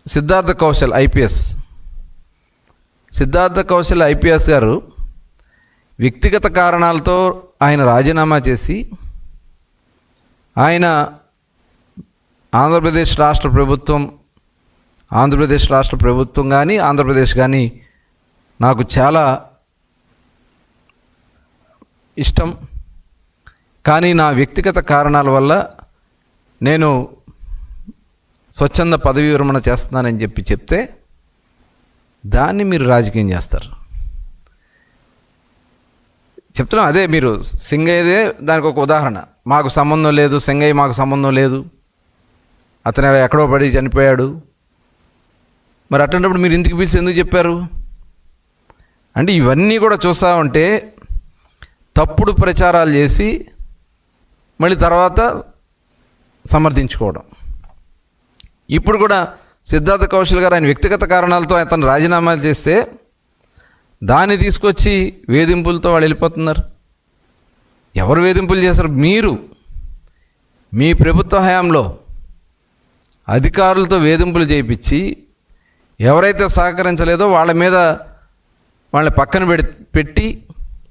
Siddhartha Kaushal IPS గారు వ్యక్తిగత కారణాలతో ఆయన రాజీనామా చేసి ఆయన ఆంధ్రప్రదేశ్ రాష్ట్ర ప్రభుత్వం కానీ ఆంధ్రప్రదేశ్ కానీ నాకు చాలా ఇష్టం, కానీ నా వ్యక్తిగత కారణాల వల్ల నేను స్వచ్ఛంద పదవీ విరమణ చేస్తున్నానని చెప్తే దాన్ని మీరు రాజకీయం చేస్తారు. చెప్తున్నాం అదే, మీరు సింగయ్యదే దానికి ఒక ఉదాహరణ. మాకు సంబంధం లేదు, సింగయ్య మాకు సంబంధం లేదు, అతను ఎక్కడో పడి చనిపోయాడు. మరి అట్లాంటప్పుడు మీరు ఇంటికి పిలిచి ఎందుకు చెప్పారు అంటే ఇవన్నీ కూడా చూస్తూ ఉంటే తప్పుడు ప్రచారాలు చేసి మళ్ళీ తర్వాత సమర్థించుకోవడం. ఇప్పుడు కూడా సిద్ధార్థ కౌశల్ గారు ఆయన వ్యక్తిగత కారణాలతో అతను రాజీనామాలు చేస్తే దాన్ని తీసుకొచ్చి వేధింపులతో వాళ్ళు వెళ్ళిపోతున్నారు. ఎవరు వేధింపులు చేశారు? మీరు మీ ప్రభుత్వ హయాంలో అధికారులతో వేధింపులు చేయించి ఎవరైతే సహకరించలేదో వాళ్ళని పక్కన పెట్టి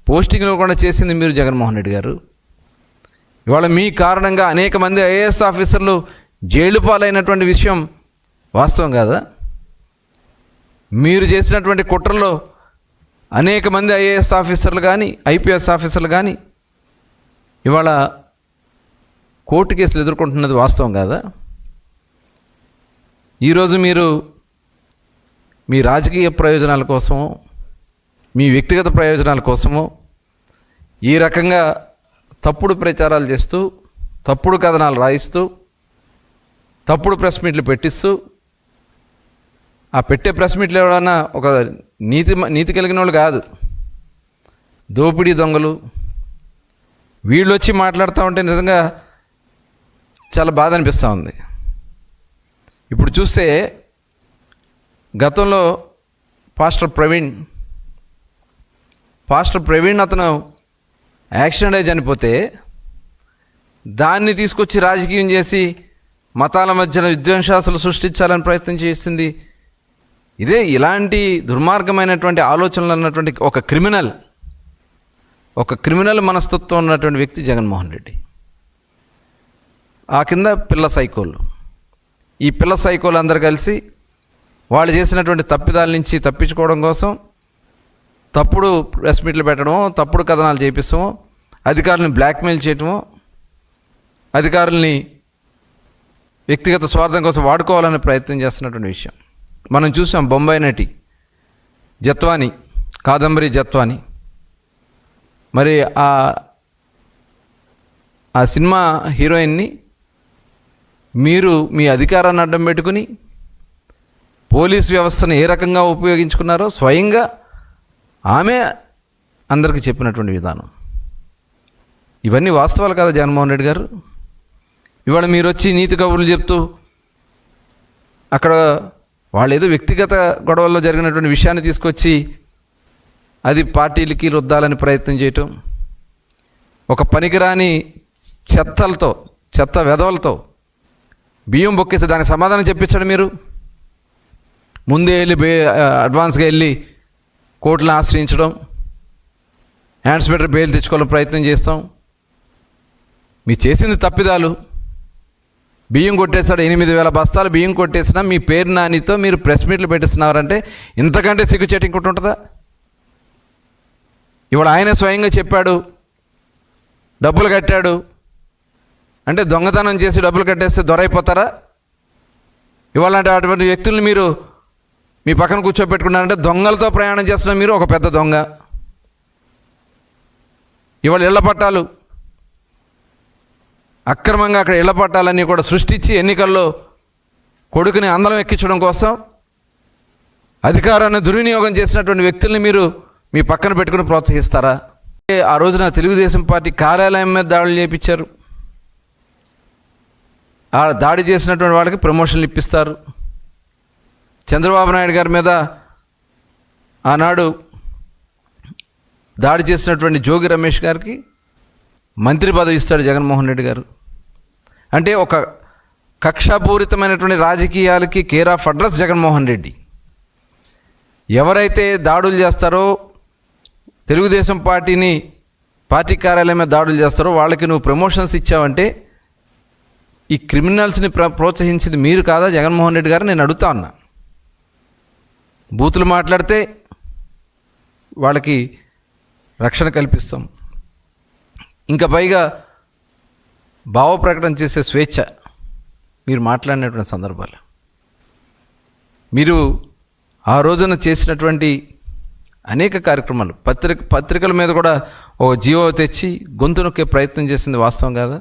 పోస్టింగ్లో కూడా చేసింది మీరు జగన్మోహన్ రెడ్డి గారు. ఇవాళ మీ కారణంగా అనేక మంది ఐఏఎస్ ఆఫీసర్లు జైలు పాలైనటువంటి విషయం వాస్తవం కాదా? మీరు చేసినటువంటి కుట్రలో అనేక మంది ఐఏఎస్ ఆఫీసర్లు కానీ ఐపీఎస్ ఆఫీసర్లు కానీ ఇవాళ కోర్టు కేసులు ఎదుర్కొంటున్నది వాస్తవం కాదా? ఈరోజు మీరు మీ రాజకీయ ప్రయోజనాల కోసమో మీ వ్యక్తిగత ప్రయోజనాల కోసమో ఈ రకంగా తప్పుడు ప్రచారాలు చేస్తూ తప్పుడు కథనాలు రాయిస్తూ తప్పుడు ప్రెస్ మీట్లు పెట్టిస్తూ, ఆ పెట్టే ప్రెస్ మీట్లు ఎవడన్నా ఒక నీతి కలిగిన వాళ్ళు కాదు, దోపిడీ దొంగలు. వీళ్ళు వచ్చి మాట్లాడుతూ ఉంటే నిజంగా చాలా బాధ అనిపిస్తూ ఉంది. ఇప్పుడు చూస్తే గతంలో పాస్టర్ ప్రవీణ్ అతను యాక్సిడెంట్ అయి చనిపోతే దాన్ని తీసుకొచ్చి రాజకీయం చేసి మతాల మధ్యన విద్వేషాలు సృష్టించాలని ప్రయత్నం చేసింది ఇదే. ఇలాంటి దుర్మార్గమైనటువంటి ఆలోచనలు అన్నటువంటి ఒక క్రిమినల్ మనస్తత్వం ఉన్నటువంటి వ్యక్తి జగన్మోహన్ రెడ్డి. ఆ కింద పిల్ల సైకోలు, ఈ పిల్ల సైకోలు అందరు కలిసి వాళ్ళు చేసినటువంటి తప్పిదాల నుంచి తప్పించుకోవడం కోసం తప్పుడు ప్రెస్ మీట్లు పెట్టడమో తప్పుడు కథనాలు చేపిస్తామో అధికారులను బ్లాక్మెయిల్ చేయటమో అధికారుల్ని వ్యక్తిగత స్వార్థం కోసం వాడుకోవాలనే ప్రయత్నం చేస్తున్నటువంటి విషయం మనం చూసాం. బొంబాయి నటి కాదంబరి జత్వాని మరి ఆ సినిమా హీరోయిన్ని మీరు మీ అధికారాన్ని అడ్డం పెట్టుకుని పోలీస్ వ్యవస్థను ఏ రకంగా ఉపయోగించుకున్నారో స్వయంగా ఆమె అందరికీ చెప్పినటువంటి విధానం. ఇవన్నీ వాస్తవాలు కదా జగన్మోహన్ రెడ్డి గారు? ఇవాళ మీరు వచ్చి నీతి కబుర్లు చెప్తూ అక్కడ వాళ్ళు ఏదో వ్యక్తిగత గొడవల్లో జరిగినటువంటి విషయాన్ని తీసుకొచ్చి అది పార్టీలకి రుద్దాలని ప్రయత్నం చేయటం, ఒక పనికిరాని చెత్త వెధవలతో బియ్యం బొక్కేసి దానికి సమాధానం చెప్పించడం. మీరు ముందే వెళ్ళి అడ్వాన్స్గా వెళ్ళి కోర్టులను ఆశ్రయించడం, హ్యాండ్స్ బెటర్ బెయిల్ తెచ్చుకోవాలని ప్రయత్నం చేస్తాం. మీరు చేసింది తప్పిదాలు. బియ్యం కొట్టేశాడు, 8,000 బస్తాలు బియ్యం కొట్టేసినా మీ పేరు నానితో మీరు ప్రెస్ మీట్లు పెట్టిస్తున్నారంటే ఇంతకంటే సిగ్గుచేటు ఇంకోటి ఉంటుందా? ఇవాళ ఆయనే స్వయంగా చెప్పాడు, డబ్బులు కట్టాడు అంటే దొంగతనం చేసి డబ్బులు కట్టేస్తే దొరైపోతారా? ఇవాళ అటువంటి వ్యక్తుల్ని మీరు మీ పక్కన కూర్చోబెట్టుకున్నారంటే దొంగలతో ప్రయాణం చేస్తున్న మీరు ఒక పెద్ద దొంగ. ఇవాళ ఇళ్ల పట్టాలు అక్రమంగా అక్కడ ఇళ్ల పట్టాలన్నీ కూడా సృష్టించి ఎన్నికల్లో కొడుకుని అందలం ఎక్కించడం కోసం అధికారాన్ని దుర్వినియోగం చేసినటువంటి వ్యక్తుల్ని మీరు మీ పక్కన పెట్టుకుని ప్రోత్సహిస్తారా? ఆ రోజున తెలుగుదేశం పార్టీ కార్యాలయం మీద దాడులు చేయించారు. ఆ దాడి చేసినటువంటి వాళ్ళకి ప్రమోషన్లు ఇప్పిస్తారు. చంద్రబాబు నాయుడు గారి మీద ఆనాడు దాడి చేసినటువంటి జోగి రమేష్ గారికి మంత్రి పదవి ఇస్తాడు జగన్మోహన్ రెడ్డి గారు. అంటే ఒక కక్షాపూరితమైనటువంటి రాజకీయాలకి care of address Jaganmohan Reddy. ఎవరైతే దాడులు చేస్తారో, తెలుగుదేశం పార్టీ కార్యాలయం మీద దాడులు చేస్తారో వాళ్ళకి నువ్వు ప్రమోషన్స్ ఇచ్చావంటే ఈ క్రిమినల్స్ని ప్రోత్సహించింది మీరు కాదా జగన్మోహన్ రెడ్డి గారు? నేను అడుగుతా ఉన్నా. బూతులు మాట్లాడితే వాళ్ళకి రక్షణ కల్పిస్తాం, ఇంకా పైగా భావ ప్రకటన చేసే స్వేచ్ఛ మీరు మాట్లాడినటువంటి సందర్భాలు. మీరు ఆ రోజున చేసినటువంటి అనేక కార్యక్రమాలు, పత్రికల మీద కూడా ఒక జీవో తెచ్చి గొంతు నొక్కే ప్రయత్నం చేసింది వాస్తవం కాదా?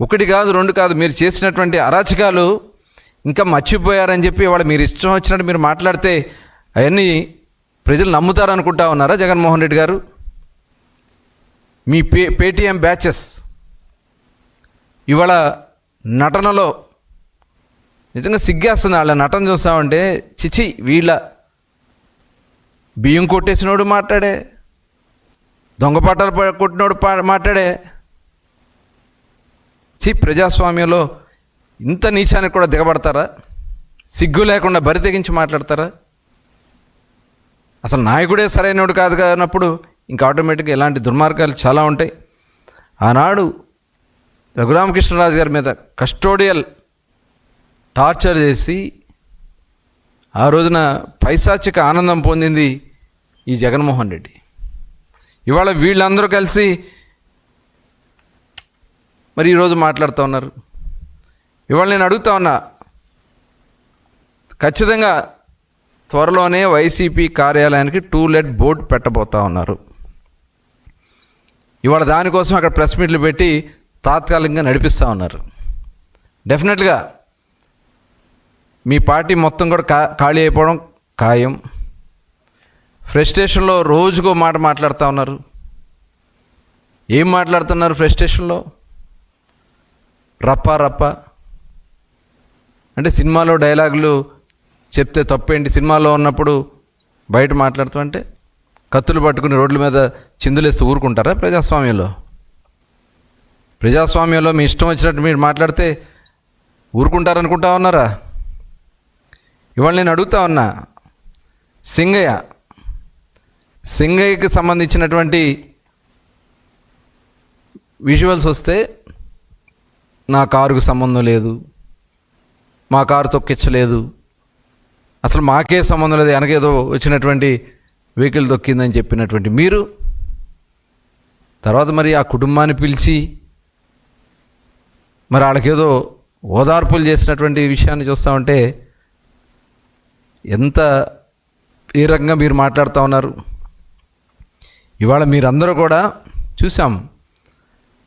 ఒకటి కాదు, రెండు కాదు, మీరు చేసినటువంటి అరాచకాలు ఇంకా మర్చిపోయారని చెప్పి వాళ్ళు మీరు ఇష్టం వచ్చినట్టు మీరు మాట్లాడితే అవన్నీ ప్రజలు నమ్ముతారనుకుంటా ఉన్నారా జగన్మోహన్ రెడ్డి గారు? మీ పేటీఎం బ్యాచెస్ ఇవాళ నటనలో నిజంగా సిగ్గేస్తుంది. వాళ్ళ నటన చూస్తామంటే చిచి, వీళ్ళ బియ్యం కొట్టేసినోడు మాట్లాడే, దొంగ పాటలు కొట్టినోడు మాట్లాడే. ప్రజాస్వామ్యంలో ఇంత నీచానికి కూడా దిగబడతారా? సిగ్గు లేకుండా బరి తెగించి మాట్లాడతారా? అసలు నాయకుడే సరైనడు కాదు కానప్పుడు ఇంకా ఆటోమేటిక్గా ఇలాంటి దుర్మార్గాలు చాలా ఉంటాయి. ఆనాడు రఘురామకృష్ణరాజు గారి మీద కస్టోడియల్ టార్చర్ చేసి ఆ రోజున పైశాచిక ఆనందం పొందింది ఈ జగన్మోహన్ రెడ్డి. ఇవాళ వీళ్ళందరూ కలిసి మరి ఈరోజు మాట్లాడుతూ ఉన్నారు. ఇవాళ నేను అడుగుతా ఉన్నా, ఖచ్చితంగా త్వరలోనే వైసీపీ కార్యాలయానికి టూలెట్ బోర్డు పెట్టబోతా ఉన్నారు. ఇవాళ దానికోసం అక్కడ ప్రెస్ మీట్లు పెట్టి తాత్కాలికంగా నడిపిస్తూ ఉన్నారు. డెఫినెట్గా మీ పార్టీ మొత్తం కూడా ఖాళీ అయిపోవడం ఖాయం. ఫ్రస్ట్రేషన్లో రోజుకో మాట మాట్లాడుతూ ఉన్నారు. ఏం మాట్లాడుతున్నారు ఫ్రస్ట్రేషన్లో? రప్ప అంటే సినిమాలో డైలాగులు చెప్తే తప్పేంటి, సినిమాలో ఉన్నప్పుడు బయట మాట్లాడుతూ అంటే కత్తులు పట్టుకుని రోడ్ల మీద చిందులేస్తూ ఊరుకుంటారా? ప్రజాస్వామ్యంలో మీ ఇష్టం వచ్చినట్టు మీరు మాట్లాడితే ఊరుకుంటారనుకుంటా ఉన్నారా? ఇవాళ నేను అడుగుతా ఉన్నా, సింగయ్యకి సంబంధించినటువంటి విజువల్స్ వస్తే నా కారుకు సంబంధం లేదు, మా కారు తొక్కించలేదు, అసలు మాకే సంబంధం లేదు, వెనకేదో వచ్చినటువంటి వెహికల్ తొక్కిందని చెప్పినటువంటి మీరు తర్వాత మరి ఆ కుటుంబాన్ని పిలిచి మరి వాళ్ళకేదో ఓదార్పులు చేసినటువంటి విషయాన్ని చూస్తామంటే ఏ రకంగా మీరు మాట్లాడుతూ ఉన్నారు. ఇవాళ మీరందరూ కూడా చూసాం,